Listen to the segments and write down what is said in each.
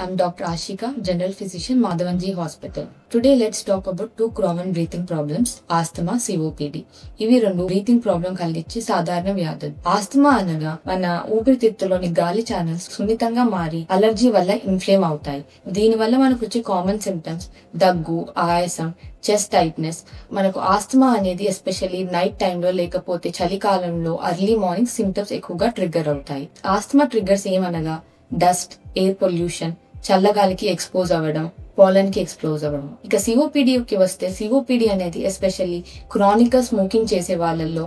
I'm Dr. Ashika, General Physician, Madhavanji Hospital. Today, let's talk about two common breathing problems, asthma, COPD. ఇవి రెండు breathing problem కలిగించే సాధారణ వ్యాధులు. Asthma అనగా మన ఊపిరితిత్తులోని గాలి ఛానల్స్ సున్నితంగా మారి అలర్జీ వల్ల ఇన్ఫ్లేమ్ అవుతాయి. దీనివల్ల మనకు వచ్చే కామన్ సిమ్టమ్స్ దగ్గు, ఆయాసం, చెస్ట్ టైట్నెస్. మనకు ఆస్తమా అనేది ఎస్పెషల్లీ నైట్ టైంలో లేకపోతే చలికాలంలో ఎర్లీ మార్నింగ్ సిమ్టమ్స్ ఎక్కువగా ట్రిగ్గర్ అవుతాయి. ఆస్తమా ట్రిగ్గర్స్ ఏమనగా డస్ట్, ఎయిర్ పొల్యూషన్, చల్లగాలికి ఎక్స్పోజ్ అవ్వడం, పాలన్ కి ఎక్స్పోజ్ అవ్వడం. ఇక సిఓపిడికి వస్తే సిఓపిడి అనేది ఎస్పెషల్లీ క్రానిక్ గా స్మోకింగ్ చేసే వాళ్ళల్లో,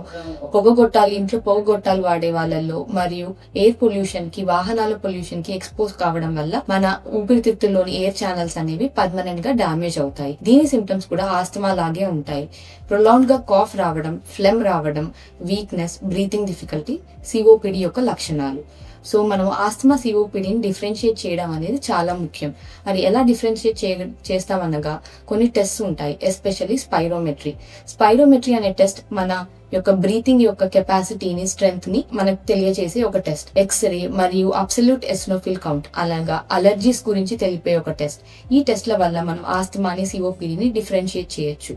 ఇంట్లో పొగగొట్టాలు వాడే వాళ్ళల్లో, మరియు ఎయిర్ పొల్యూషన్ కి, వాహనాల పొల్యూషన్ కి ఎక్స్పోజ్ కావడం వల్ల మన ఊపిరితిత్తుల్లోని ఎయిర్ ఛానల్స్ అనేవి పర్మనెంట్ గా డామేజ్ అవుతాయి. దీని సిమ్టమ్స్ కూడా ఆస్తమా లాగే ఉంటాయి. ప్రొలాంగ్ గా కాఫ్ రావడం, ఫ్లెమ్ రావడం, వీక్నెస్, బ్రీతింగ్ డిఫికల్టీ సిఓపిడి యొక్క లక్షణాలు. సో మనం ఆస్తమా సిఓపిడిని డిఫరెన్షియేట్ చేయడం అనేది చాలా ముఖ్యం. మరి ఎలా డిఫరెన్షియేట్ చేస్తామనగా కొన్ని టెస్ట్ ఉంటాయి, ఎస్పెషల్లీ స్పైరోమెట్రీ అనే టెస్ట్ మన యొక్క బ్రీతింగ్ యొక్క కెపాసిటీని, స్ట్రెంగ్త్ ని మనకు తెలియజేసే ఒక టెస్ట్. ఎక్స్రే మరియు అబ్సల్యూట్ ఎస్నోఫిల్ కౌంట్ అలాగా అలర్జీస్ గురించి తెలిపే ఒక టెస్ట్. ఈ టెస్ట్ల వల్ల మనం ఆస్తమాని, సిఓపిడిని డిఫరెన్షియేట్ చేయొచ్చు.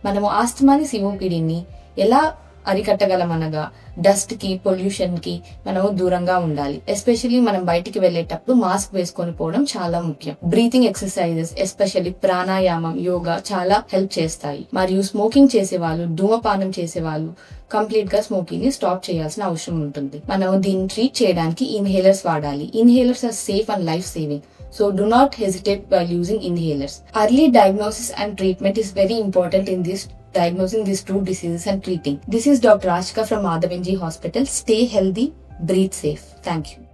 మనము ఆస్తమాని, సిఓపిడిని ఎలా అరికట్టగలమనగా డస్ట్ కి, పొల్యూషన్ కి మనము దూరంగా ఉండాలి. ఎస్పెషల్లీ మనం బయటికి వెళ్లేటప్పుడు మాస్క్ వేసుకొని పోవడం చాలా ముఖ్యం. బ్రీతింగ్ ఎక్సర్సైజెస్, ఎస్పెషల్లీ ప్రాణాయామం, యోగా చాలా హెల్ప్ చేస్తాయి. మరియు స్మోకింగ్ చేసేవాళ్ళు, ధూమపానం చేసేవాళ్ళు కంప్లీట్ గా స్మోకింగ్ ని స్టాప్ చేయాల్సిన అవసరం ఉంటుంది. మనం దీన్ని ట్రీట్ చేయడానికి ఇన్హేలర్స్ వాడాలి. Inhalers are safe and life saving. So do not hesitate while using inhalers. Early diagnosis and treatment is very important in this diagnosing these two diseases and treating. This is Dr. Ashika from Madhavanji Hospital. Stay healthy, breathe safe. Thank you.